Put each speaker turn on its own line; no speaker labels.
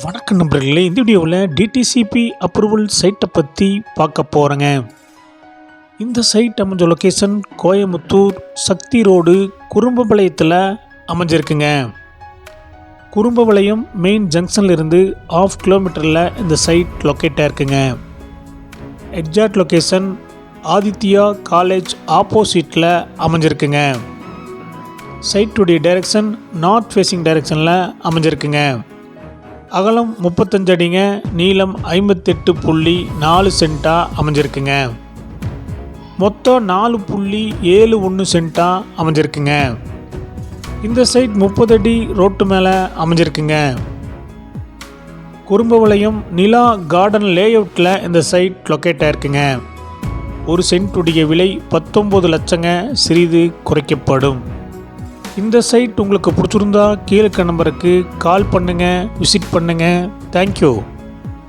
வணக்கம் நண்பர்களே, இந்த வீடியோவில் டிடிசிபி அப்ரூவல் சைட்டை பற்றி பார்க்க போகிறேங்க. இந்த சைட் அமைஞ்ச லொக்கேஷன் கோயமுத்தூர் சக்தி ரோடு குறும்பபாளையத்தில் அமைஞ்சிருக்குங்க. குறும்பபாளையம் மெயின் ஜங்ஷனில் இருந்து 1/2 கிலோமீட்டரில் இந்த சைட் லொக்கேட்டாக இருக்குங்க. எக்ஸாக்ட் லொக்கேஷன் ஆதித்யா காலேஜ் ஆப்போசிட்டில் அமைஞ்சிருக்குங்க. சைட்டுடைய டைரக்ஷன் நார்த் ஃபேஸிங் டைரக்ஷனில் அமைஞ்சிருக்குங்க. அகலம் 35 அடிங்க, நீளம் 58.4 சென்ட்டாக அமைஞ்சிருக்குங்க. மொத்தம் 4.71 சென்ட்டாக அமைஞ்சிருக்குங்க. இந்த சைட் 30 அடி ரோட்டு மேலே அமைஞ்சிருக்குங்க. குறும்பபாளையம் நிலா கார்டன் லேஅவுட்டில் இந்த சைட் லொக்கேட் ஆகிருக்குங்க. ஒரு சென்ட்டுடைய விலை 19 லட்சங்க, சிறிது குறைக்கப்படும். இந்த சைட் உங்களுக்கு பிடிச்சிருந்தா கீழே நம்பருக்கு கால் பண்ணுங்கள், விசிட் பண்ணுங்கள். தேங்க்யூ.